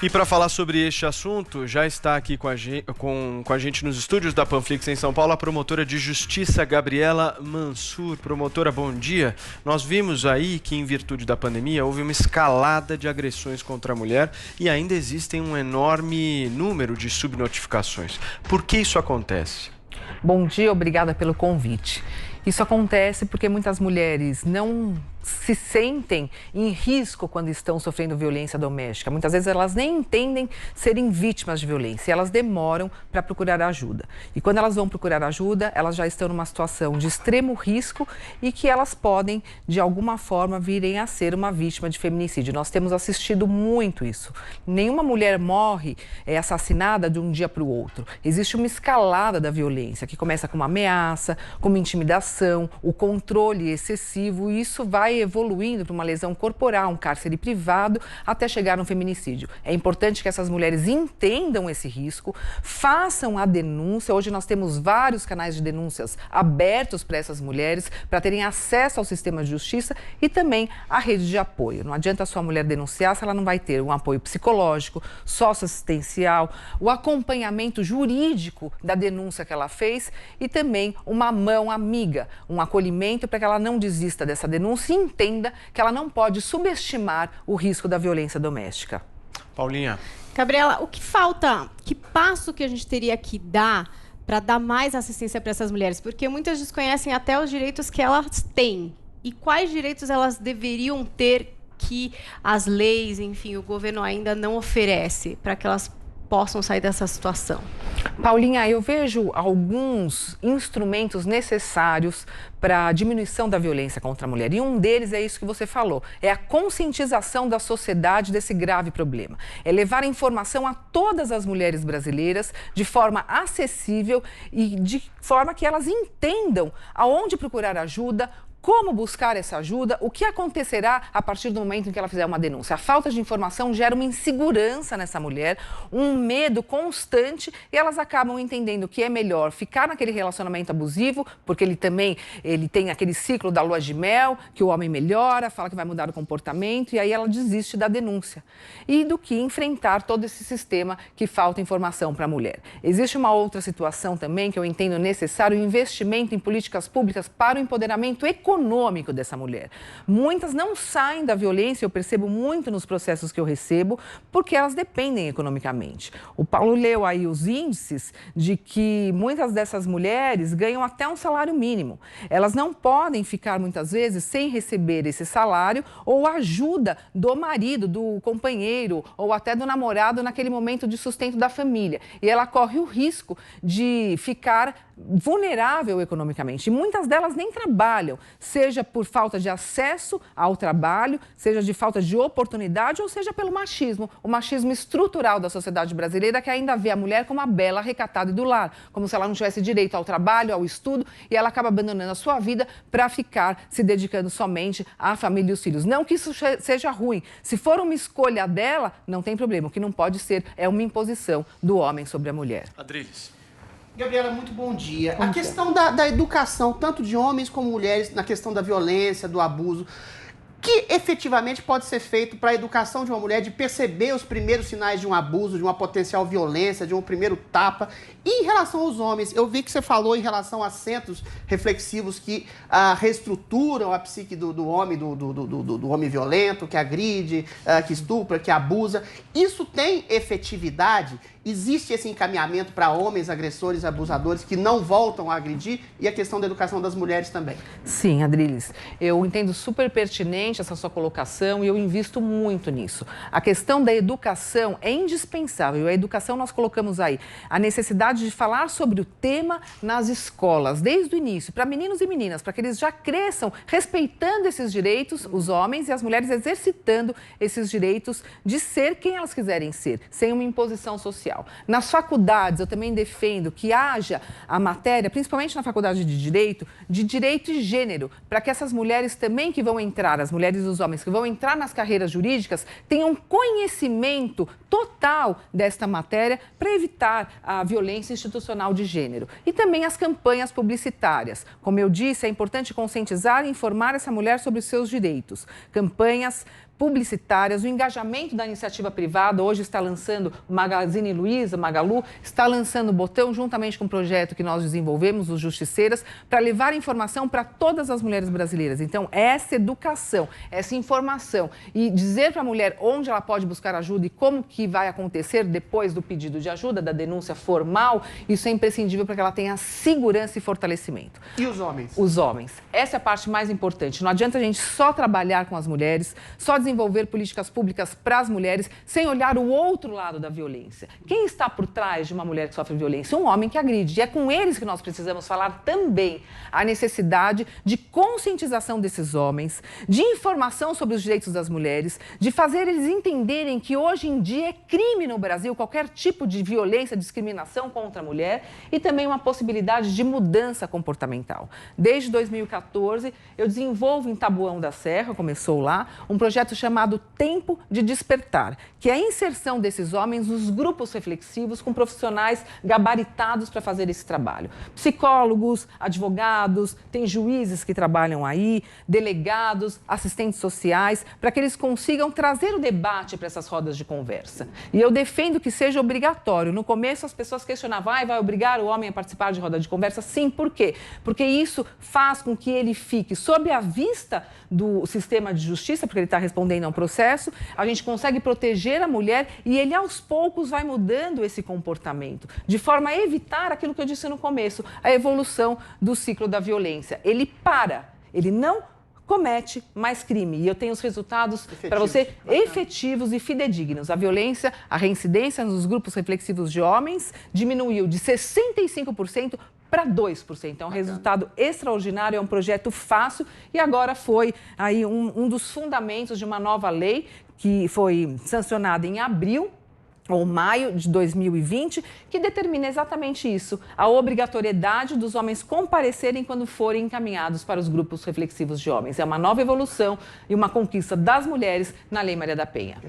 E para falar sobre este assunto, já está aqui com a gente nos estúdios da Panflix em São Paulo a promotora de justiça Gabriela Mansur. Promotora, bom dia. Nós vimos aí que, em virtude da pandemia, houve uma escalada de agressões contra a mulher e ainda existem um enorme número de subnotificações. Por que isso acontece? Bom dia, obrigada pelo convite. Isso acontece porque muitas mulheres não se sentem em risco quando estão sofrendo violência doméstica. Muitas vezes elas nem entendem serem vítimas de violência e elas demoram para procurar ajuda. E quando elas vão procurar ajuda, elas já estão numa situação de extremo risco e que elas podem, de alguma forma, virem a ser uma vítima de feminicídio. Nós temos assistido muito isso. Nenhuma mulher morre assassinada de um dia para o outro. Existe uma escalada da violência que começa com uma ameaça, com uma intimidação, o controle excessivo, e isso vai evoluindo para uma lesão corporal, um cárcere privado, até chegar no feminicídio. É importante que essas mulheres entendam esse risco, façam a denúncia. Hoje nós temos vários canais de denúncias abertos para essas mulheres, para terem acesso ao sistema de justiça e também à rede de apoio. Não adianta a sua mulher denunciar se ela não vai ter um apoio psicológico, socioassistencial, o acompanhamento jurídico da denúncia que ela fez e também uma mão amiga, um acolhimento para que ela não desista dessa denúncia e entenda que ela não pode subestimar o risco da violência doméstica. Paulinha. Gabriela, o que falta? Que passo que a gente teria que dar para dar mais assistência para essas mulheres? Porque muitas desconhecem até os direitos que elas têm. E quais direitos elas deveriam ter que as leis, enfim, o governo ainda não oferece para que elas possam sair dessa situação? Paulinha, eu vejo alguns instrumentos necessários para a diminuição da violência contra a mulher. E um deles é isso que você falou, é a conscientização da sociedade desse grave problema. É levar a informação a todas as mulheres brasileiras de forma acessível e de forma que elas entendam aonde procurar ajuda, como buscar essa ajuda, o que acontecerá a partir do momento em que ela fizer uma denúncia. A falta de informação gera uma insegurança nessa mulher, um medo constante e elas acabam entendendo que é melhor ficar naquele relacionamento abusivo, porque ele tem aquele ciclo da lua de mel, que o homem melhora, fala que vai mudar o comportamento e aí ela desiste da denúncia. E do que enfrentar todo esse sistema que falta informação para a mulher. Existe uma outra situação também que eu entendo necessário, o investimento em políticas públicas para o empoderamento econômico dessa mulher. Muitas não saem da violência, eu percebo muito nos processos que eu recebo, porque elas dependem economicamente. O Paulo leu aí os índices de que muitas dessas mulheres ganham até um salário mínimo. Elas não podem ficar muitas vezes sem receber esse salário ou ajuda do marido, do companheiro ou até do namorado naquele momento de sustento da família. E ela corre o risco de ficar vulnerável economicamente. E muitas delas nem trabalham, seja por falta de acesso ao trabalho, seja de falta de oportunidade ou seja pelo machismo, o machismo estrutural da sociedade brasileira que ainda vê a mulher como a bela recatada e do lar, como se ela não tivesse direito ao trabalho, ao estudo e ela acaba abandonando a sua vida para ficar se dedicando somente à família e os filhos. Não que isso seja ruim, se for uma escolha dela, não tem problema, o que não pode ser é uma imposição do homem sobre a mulher. Adriles. Gabriela, muito bom dia. A questão da educação, tanto de homens como mulheres, na questão da violência, do abuso, que efetivamente pode ser feito para a educação de uma mulher de perceber os primeiros sinais de um abuso, de uma potencial violência, de um primeiro tapa. E em relação aos homens, eu vi que você falou em relação a centros reflexivos que reestruturam a psique do homem, do homem violento, que agride, que estupra, que abusa. Isso tem efetividade? Existe esse encaminhamento para homens agressores, abusadores que não voltam a agredir e a questão da educação das mulheres também? Sim, Adriles, eu entendo super pertinente essa sua colocação e eu invisto muito nisso. A questão da educação é indispensável. A educação nós colocamos aí a necessidade de falar sobre o tema nas escolas, desde o início, para meninos e meninas, para que eles já cresçam respeitando esses direitos, os homens e as mulheres exercitando esses direitos de ser quem elas quiserem ser, sem uma imposição social. Nas faculdades, eu também defendo que haja a matéria, principalmente na faculdade de direito e gênero, para que essas mulheres também que vão entrar, as mulheres e os homens que vão entrar nas carreiras jurídicas, tenham conhecimento total desta matéria para evitar a violência institucional de gênero. E também as campanhas publicitárias. Como eu disse, é importante conscientizar e informar essa mulher sobre os seus direitos. Campanhas publicitárias, o engajamento da iniciativa privada. Hoje está lançando o Magazine Luiza, Magalu, está lançando o Botão, juntamente com um projeto que nós desenvolvemos, os Justiceiras, para levar informação para todas as mulheres brasileiras. Então, essa educação, essa informação e dizer para a mulher onde ela pode buscar ajuda e como que vai acontecer depois do pedido de ajuda, da denúncia formal, isso é imprescindível para que ela tenha segurança e fortalecimento. E os homens? Os homens. Essa é a parte mais importante. Não adianta a gente só trabalhar com as mulheres, só desenvolver políticas públicas para as mulheres, sem olhar o outro lado da violência. Quem está por trás de uma mulher que sofre violência? Um homem que agride. E é com eles que nós precisamos falar também a necessidade de conscientização desses homens, de informação sobre os direitos das mulheres, de fazer eles entenderem que hoje em dia é crime no Brasil qualquer tipo de violência, discriminação contra a mulher e também uma possibilidade de mudança comportamental. Desde 2014, eu desenvolvo em Taboão da Serra, começou lá, um projeto chamado Tempo de Despertar, que é a inserção desses homens nos grupos reflexivos com profissionais gabaritados para fazer esse trabalho. Psicólogos, advogados, tem juízes que trabalham aí, delegados, assistentes sociais, para que eles consigam trazer o debate para essas rodas de conversa. E eu defendo que seja obrigatório. No começo as pessoas questionavam, vai obrigar o homem a participar de roda de conversa? Sim, por quê? Porque isso faz com que ele fique sob a vista do sistema de justiça, porque ele está respondendo a um processo, a gente consegue proteger a mulher e ele aos poucos vai mudando esse comportamento, de forma a evitar aquilo que eu disse no começo, a evolução do ciclo da violência. Ele para, ele não comete mais crime. E eu tenho os resultados para você efetivos e fidedignos. A violência, a reincidência nos grupos reflexivos de homens diminuiu de 65% para 2%. É um resultado extraordinário, é um projeto fácil e agora foi aí um dos fundamentos de uma nova lei que foi sancionada em abril ou maio de 2020, que determina exatamente isso, a obrigatoriedade dos homens comparecerem quando forem encaminhados para os grupos reflexivos de homens. É uma nova evolução e uma conquista das mulheres na Lei Maria da Penha.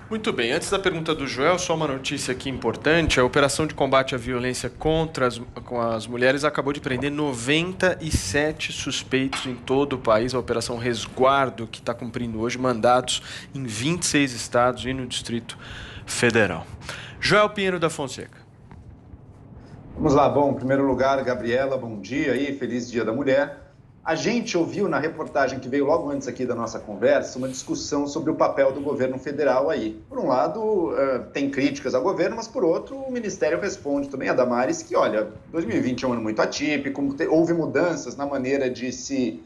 Muito bem, antes da pergunta do Joel, só uma notícia aqui importante, a Operação de Combate à Violência contra as mulheres acabou de prender 97 suspeitos em todo o país, a Operação Resguardo, que está cumprindo hoje mandatos em 26 estados e no Distrito Federal. Joel Pinheiro da Fonseca. Vamos lá, bom, em primeiro lugar, Gabriela, bom dia aí, feliz Dia da Mulher. A gente ouviu na reportagem que veio logo antes aqui da nossa conversa uma discussão sobre o papel do governo federal aí. Por um lado, tem críticas ao governo, mas por outro, o Ministério responde também a Damares que, olha, 2020 é um ano muito atípico, houve mudanças na maneira de se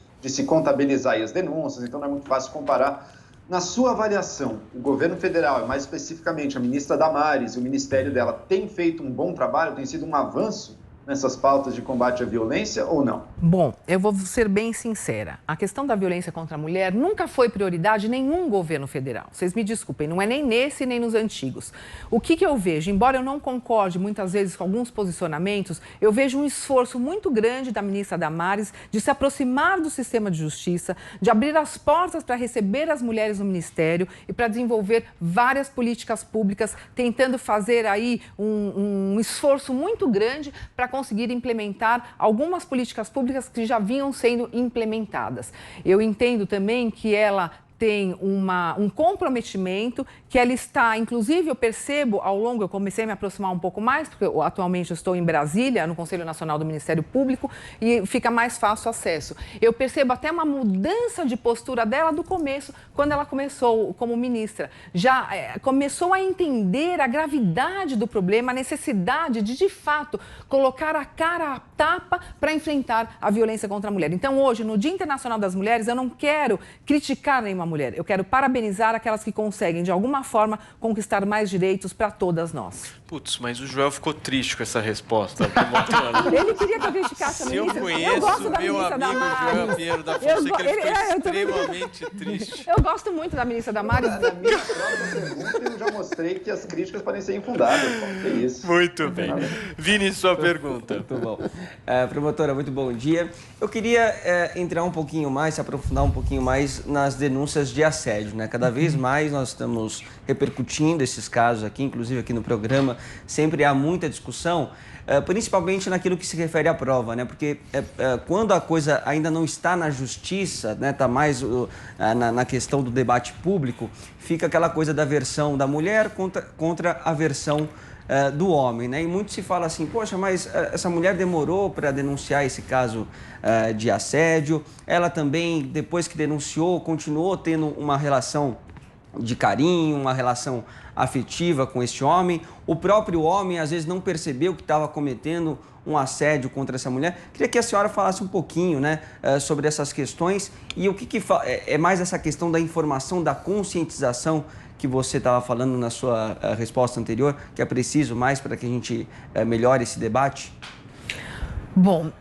contabilizar aí as denúncias, então não é muito fácil comparar. Na sua avaliação, o governo federal, mais especificamente a ministra Damares e o ministério dela, tem feito um bom trabalho, tem sido um avanço nessas pautas de combate à violência ou não? Bom, eu vou ser bem sincera. A questão da violência contra a mulher nunca foi prioridade em nenhum governo federal. Vocês me desculpem, não é nem nesse nem nos antigos. O que eu vejo? Embora eu não concorde muitas vezes com alguns posicionamentos, eu vejo um esforço muito grande da ministra Damares de se aproximar do sistema de justiça, de abrir as portas para receber as mulheres no ministério e para desenvolver várias políticas públicas, tentando fazer aí um esforço muito grande para conseguir implementar algumas políticas públicas que já vinham sendo implementadas. Eu entendo também que ela tem um comprometimento, que ela está, inclusive eu percebo ao longo, eu comecei a me aproximar um pouco mais, porque atualmente eu estou em Brasília, no Conselho Nacional do Ministério Público, e fica mais fácil o acesso. Eu percebo até uma mudança de postura dela do começo, quando ela começou como ministra. Já começou a entender a gravidade do problema, a necessidade de fato, colocar a cara à tapa para enfrentar a violência contra a mulher. Então, hoje, no Dia Internacional das Mulheres, eu não quero criticar nenhuma mulher. Eu quero parabenizar aquelas que conseguem, de alguma forma, conquistar mais direitos para todas nós. Putz, mas o Joel ficou triste com essa resposta. Ele queria que eu criticasse a ministra. Eu conheço meu amigo Joel Pinheiro da Fonseca, ele ficou extremamente triste. Eu gosto muito da ministra Damares. Eu já mostrei que as críticas podem ser infundadas. Que isso. Muito bem. Vini, sua pergunta. Muito bom. Promotora, muito bom dia. Eu queria entrar um pouquinho mais, se aprofundar um pouquinho mais nas denúncias denúncias de assédio, né? Cada vez mais nós estamos repercutindo esses casos aqui, inclusive aqui no programa, sempre há muita discussão, principalmente naquilo que se refere à prova, né? Porque quando a coisa ainda não está na justiça, né? Está mais na questão do debate público, fica aquela coisa da versão da mulher contra a versão do homem, né? E muito se fala assim, poxa, mas essa mulher demorou para denunciar esse caso de assédio, ela também, depois que denunciou, continuou tendo uma relação de carinho, uma relação afetiva com este homem. O próprio homem, às vezes, não percebeu que estava cometendo um assédio contra essa mulher. Queria que a senhora falasse um pouquinho, né, sobre essas questões e o que é mais essa questão da informação, da conscientização que você estava falando na sua resposta anterior, que é preciso mais para que a gente melhore esse debate? Bom,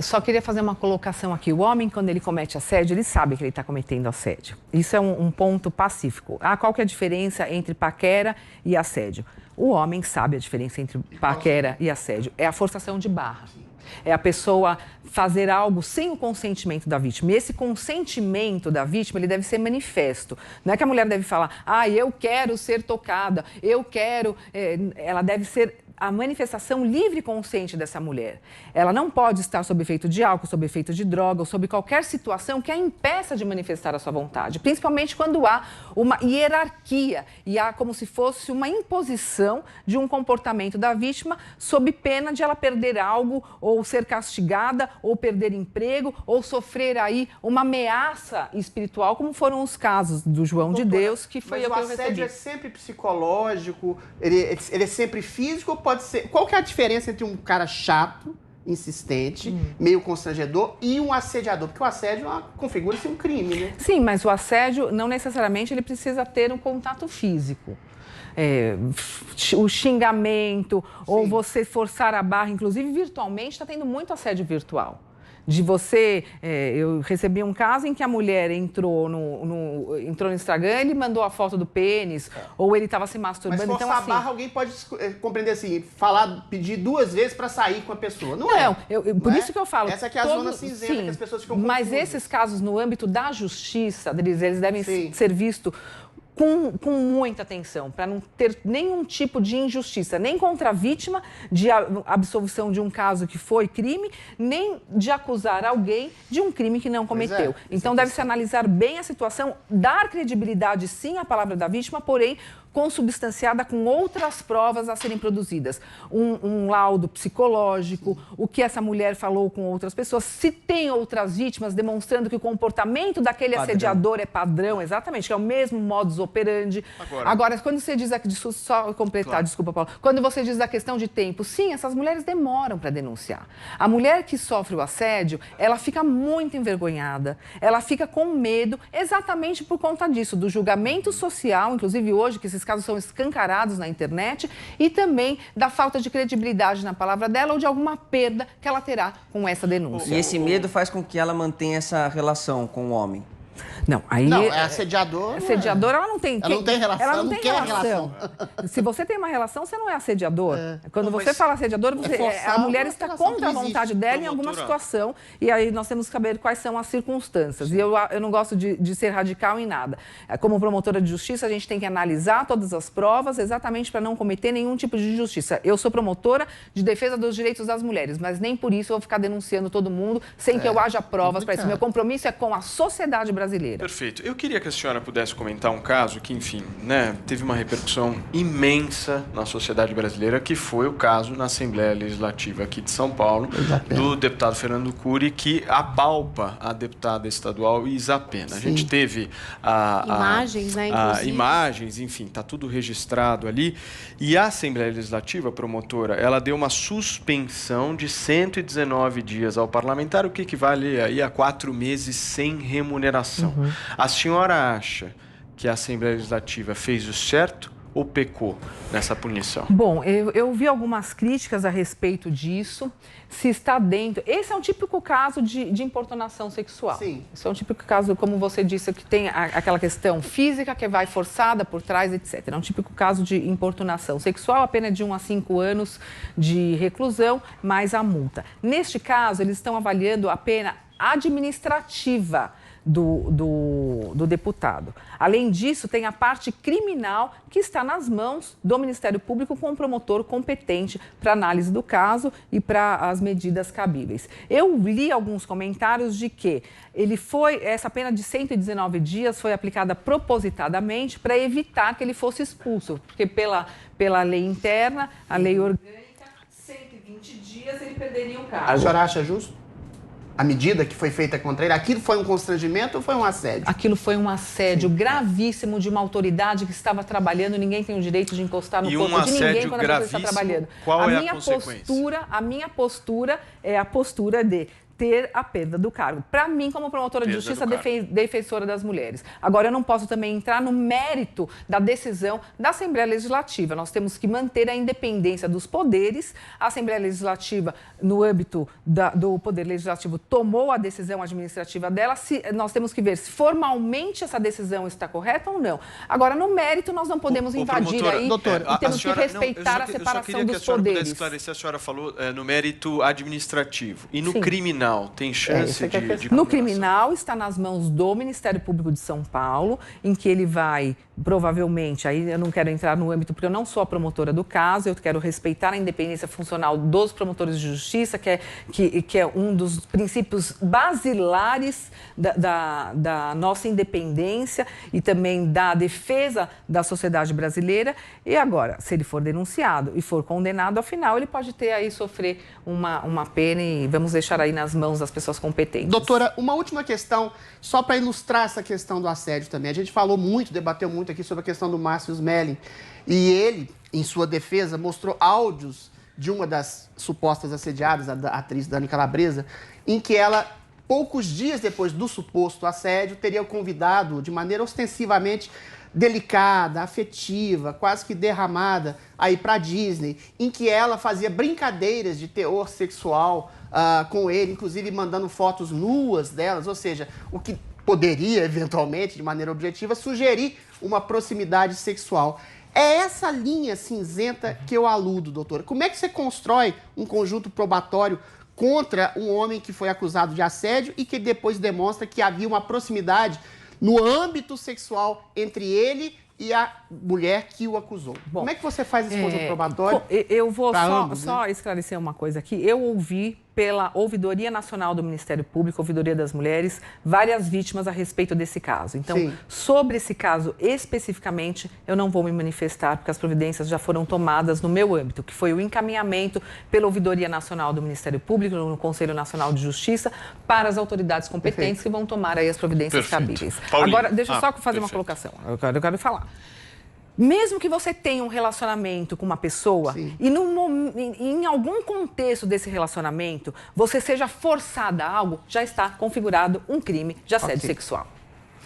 só queria fazer uma colocação aqui. O homem, quando ele comete assédio, ele sabe que ele está cometendo assédio. Isso é um ponto pacífico. Qual que é a diferença entre paquera e assédio? O homem sabe a diferença entre paquera e assédio. É a forçação de barra. É a pessoa fazer algo sem o consentimento da vítima. E esse consentimento da vítima, ele deve ser manifesto. Não é que a mulher deve falar, eu quero ser tocada, eu quero... Ela deve ser a manifestação livre e consciente dessa mulher. Ela não pode estar sob efeito de álcool, sob efeito de droga ou sob qualquer situação que a impeça de manifestar a sua vontade. Principalmente quando há uma hierarquia e há como se fosse uma imposição de um comportamento da vítima sob pena de ela perder algo ou ser castigada ou perder emprego ou sofrer aí uma ameaça espiritual, como foram os casos do João de Deus, que foi o que eu recebi. Mas o assédio é sempre psicológico, ele é sempre físico ou pode ser... Qual que é a diferença entre um cara chato, insistente, meio constrangedor e um assediador? Porque o assédio configura-se um crime, né? Sim, mas o assédio não necessariamente ele precisa ter um contato físico. O xingamento, ou você forçar a barra, inclusive virtualmente, está tendo muito assédio virtual. De você, eu recebi um caso em que a mulher entrou no Instagram, ele mandou a foto do pênis, ou ele estava se masturbando. Mas forçar a barra, alguém pode compreender assim, pedir 2 vezes para sair com a pessoa. Por isso que eu falo. Essa que é a zona cinzenta que as pessoas ficam confusas. Mas esses casos no âmbito da justiça, eles devem ser vistos com muita atenção, para não ter nenhum tipo de injustiça, nem contra a vítima de absolvição de um caso que foi crime, nem de acusar alguém de um crime que não cometeu. Então, deve-se analisar bem a situação, dar credibilidade, sim, à palavra da vítima, porém, consubstanciada com outras provas a serem produzidas. Um laudo psicológico, o que essa mulher falou com outras pessoas, se tem outras vítimas demonstrando que o comportamento daquele assediador é padrão, exatamente, que é o mesmo modus operandi. Agora, quando você diz aqui, só completar, desculpa, Paulo, quando você diz da questão de tempo, sim, essas mulheres demoram para denunciar. A mulher que sofre o assédio, ela fica muito envergonhada, ela fica com medo exatamente por conta disso, do julgamento social, inclusive hoje, que esses casos são escancarados na internet, e também da falta de credibilidade na palavra dela ou de alguma perda que ela terá com essa denúncia. E esse medo faz com que ela mantenha essa relação com o homem? Não, aí... Não, é assediador. Assediador, ela não tem... Ela não tem relação, ela não tem quer relação. Se você tem uma relação, você não é assediador. Quando você fala assediador, a mulher está contra a vontade dela em alguma situação. E aí nós temos que saber quais são as circunstâncias. E eu não gosto de ser radical em nada. Como promotora de justiça, a gente tem que analisar todas as provas exatamente para não cometer nenhum tipo de injustiça. Eu sou promotora de defesa dos direitos das mulheres, mas nem por isso eu vou ficar denunciando todo mundo sem que eu haja provas para isso. Meu compromisso é com a sociedade brasileira. Perfeito. Eu queria que a senhora pudesse comentar um caso que, enfim, teve uma repercussão imensa na sociedade brasileira, que foi o caso na Assembleia Legislativa aqui de São Paulo, do deputado Fernando Cury, que apalpa a deputada estadual Isa Pena. A gente teve imagens, né, inclusive. Imagens, enfim, está tudo registrado ali. E a Assembleia Legislativa, a promotora, ela deu uma suspensão de 119 dias ao parlamentar, o que equivale aí a 4 meses sem remuneração. A senhora acha que a Assembleia Legislativa fez o certo ou pecou nessa punição? Bom, eu vi algumas críticas a respeito disso, se está dentro... Esse é um típico caso de importunação sexual. Sim. Esse é um típico caso, como você disse, que tem aquela questão física que vai forçada por trás, etc. É um típico caso de importunação sexual, a pena de 1 a 5 anos de reclusão, mais a multa. Neste caso, eles estão avaliando a pena administrativa, do deputado. Além disso, tem a parte criminal que está nas mãos do Ministério Público com um promotor competente para análise do caso e para as medidas cabíveis. Eu li alguns comentários de que essa pena de 119 dias foi aplicada propositadamente para evitar que ele fosse expulso, porque pela lei interna, a lei orgânica, 120 dias ele perderia o cargo. A senhora acha justo? A medida que foi feita contra ele, aquilo foi um constrangimento ou foi um assédio? Aquilo foi um assédio gravíssimo de uma autoridade que estava trabalhando, ninguém tem o direito de encostar no corpo de ninguém quando a pessoa está trabalhando. Qual é a consequência? A minha postura é a postura de ter a perda do cargo. Para mim, como promotora de justiça, defensora das mulheres. Agora, eu não posso também entrar no mérito da decisão da Assembleia Legislativa. Nós temos que manter a independência dos poderes. A Assembleia Legislativa, no âmbito do Poder Legislativo, tomou a decisão administrativa dela. Nós temos que ver se formalmente essa decisão está correta ou não. Agora, no mérito, nós não podemos invadir aí e temos que respeitar a separação dos poderes. Eu só queria que a senhora pudesse esclarecer, a senhora falou no mérito administrativo e no criminal. Tem chance de No criminal está nas mãos do Ministério Público de São Paulo, em que ele vai, provavelmente, aí eu não quero entrar no âmbito porque eu não sou a promotora do caso, eu quero respeitar a independência funcional dos promotores de justiça, que é um dos princípios basilares da nossa independência e também da defesa da sociedade brasileira. E agora, se ele for denunciado e for condenado, afinal, ele pode ter aí sofrer uma pena e vamos deixar aí nas mãos das pessoas competentes. Doutora, uma última questão, só para ilustrar essa questão do assédio também. A gente falou muito, debateu muito aqui sobre a questão do Márcio Smelling. E ele, em sua defesa, mostrou áudios de uma das supostas assediadas, a atriz Dani Calabresa, em que ela, poucos dias depois do suposto assédio, teria convidado de maneira ostensivamente delicada, afetiva, quase que derramada, aí para a Disney, em que ela fazia brincadeiras de teor sexual com ele, inclusive mandando fotos nuas delas, ou seja, o que poderia, eventualmente, de maneira objetiva, sugerir uma proximidade sexual. É essa linha cinzenta que eu aludo, doutora. Como é que você constrói um conjunto probatório contra um homem que foi acusado de assédio e que depois demonstra que havia uma proximidade no âmbito sexual entre ele e a mulher que o acusou? Bom, como é que você faz esse conjunto probatório? Eu vou só esclarecer uma coisa aqui. Eu ouvi pela Ouvidoria Nacional do Ministério Público, Ouvidoria das Mulheres, várias vítimas a respeito desse caso. Então, sobre esse caso especificamente, eu não vou me manifestar, porque as providências já foram tomadas no meu âmbito, que foi o encaminhamento pela Ouvidoria Nacional do Ministério Público, no Conselho Nacional de Justiça, para as autoridades competentes que vão tomar aí as providências cabíveis. Agora, deixa eu só fazer uma colocação. Eu quero falar. Mesmo que você tenha um relacionamento com uma pessoa e em algum contexto desse relacionamento você seja forçada a algo, já está configurado um crime de assédio sexual.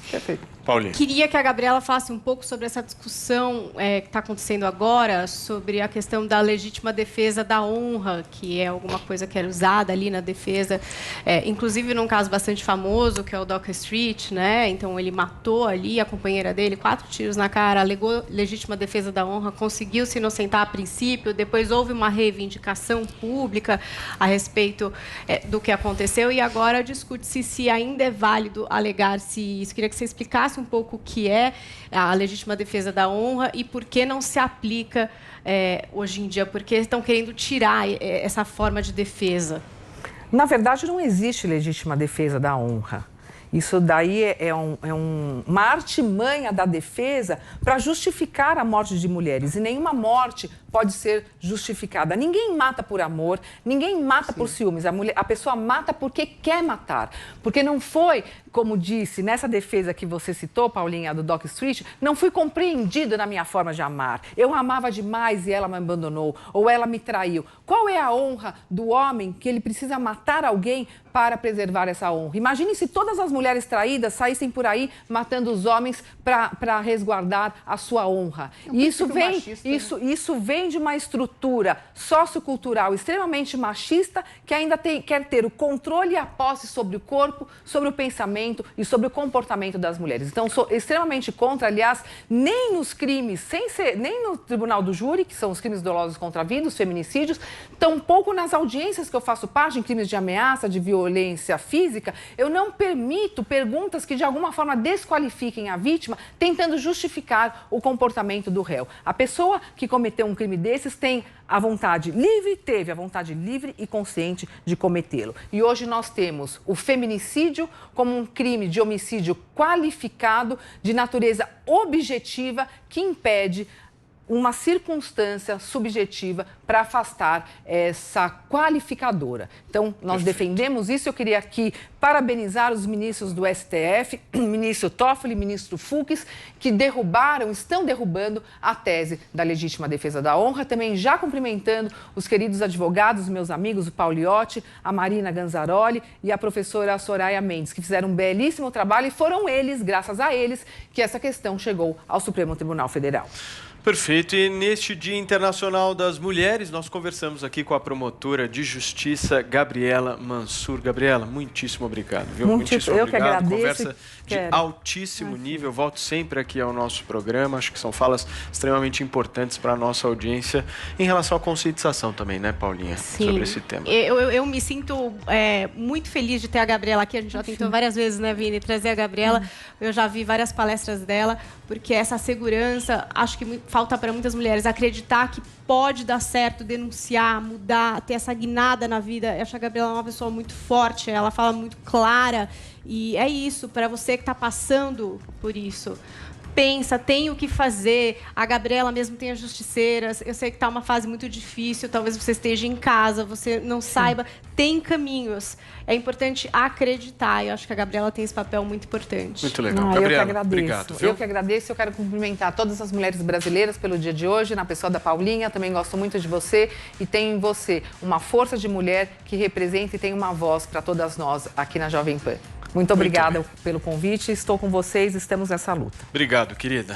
Perfeito. Paulinho. Queria que a Gabriela falasse um pouco sobre essa discussão que está acontecendo agora, sobre a questão da legítima defesa da honra, que é alguma coisa que era usada ali na defesa, inclusive num caso bastante famoso, que é o Dock Street, né? Então, ele matou ali a companheira dele, 4 tiros na cara, alegou legítima defesa da honra, conseguiu se inocentar a princípio, depois houve uma reivindicação pública a respeito do que aconteceu e agora discute-se se ainda é válido alegar-se isso. Queria que você explicasse um pouco o que é a legítima defesa da honra e por que não se aplica hoje em dia, porque estão querendo tirar essa forma de defesa. Na verdade, não existe legítima defesa da honra. Isso daí uma artimanha da defesa para justificar a morte de mulheres. E nenhuma morte pode ser justificada. Ninguém mata por amor, ninguém mata por ciúmes. A pessoa mata porque quer matar. Porque não foi, como disse, nessa defesa que você citou, Paulinha, do Dock Street, não fui compreendido na minha forma de amar. Eu amava demais e ela me abandonou, ou ela me traiu. Qual é a honra do homem que ele precisa matar alguém para preservar essa honra? Imagine se todas as mulheres traídas saíssem por aí matando os homens para resguardar a sua honra. Isso vem vem de uma estrutura sociocultural extremamente machista que ainda quer ter o controle e a posse sobre o corpo, sobre o pensamento e sobre o comportamento das mulheres. Então, sou extremamente contra, aliás, nem nos crimes, nem no tribunal do júri, que são os crimes dolosos contra a vida, os feminicídios, tampouco nas audiências que eu faço parte, em crimes de ameaça, de violência física, eu não permito perguntas que de alguma forma desqualifiquem a vítima, tentando justificar o comportamento do réu. A pessoa que cometeu um crime desses teve a vontade livre e consciente de cometê-lo. E hoje nós temos o feminicídio como um crime de homicídio qualificado de natureza objetiva que impede uma circunstância subjetiva para afastar essa qualificadora. Então, nós defendemos isso. Eu queria aqui parabenizar os ministros do STF, o ministro Toffoli e o ministro Fux, que estão derrubando a tese da legítima defesa da honra. Também já cumprimentando os queridos advogados, meus amigos, o Pauliotti, a Marina Ganzaroli e a professora Soraya Mendes, que fizeram um belíssimo trabalho e foram eles, graças a eles, que essa questão chegou ao Supremo Tribunal Federal. Perfeito. E neste Dia Internacional das Mulheres, nós conversamos aqui com a promotora de justiça, Gabriela Mansur. Gabriela, muitíssimo obrigado. Viu? Muitíssimo eu obrigado. Que agradeço. Conversa de altíssimo nível. Volto sempre aqui ao nosso programa. Acho que são falas extremamente importantes para a nossa audiência em relação à conscientização também, né, Paulinha? Sim. Sobre esse tema. Eu me sinto muito feliz de ter a Gabriela aqui. A gente já tentou várias vezes, né, Vini, trazer a Gabriela. Eu já vi várias palestras dela, porque essa segurança, acho que falta para muitas mulheres acreditar que pode dar certo, denunciar, mudar, ter essa guinada na vida. Eu acho que a Gabriela é uma pessoa muito forte, ela fala muito clara. E é isso, para você que está passando por isso. Pensa, tem o que fazer. A Gabriela mesmo tem as justiceiras. Eu sei que está uma fase muito difícil. Talvez você esteja em casa, você não saiba. Tem caminhos. É importante acreditar. Eu acho que a Gabriela tem esse papel muito importante. Muito legal. Gabriela, eu que agradeço. Obrigado. Viu? Eu que agradeço. Eu quero cumprimentar todas as mulheres brasileiras pelo dia de hoje, na pessoa da Paulinha. Também gosto muito de você e tenho em você uma força de mulher que representa e tem uma voz para todas nós aqui na Jovem Pan. Muito obrigada pelo convite. Estou com vocês, estamos nessa luta. Obrigado, querida.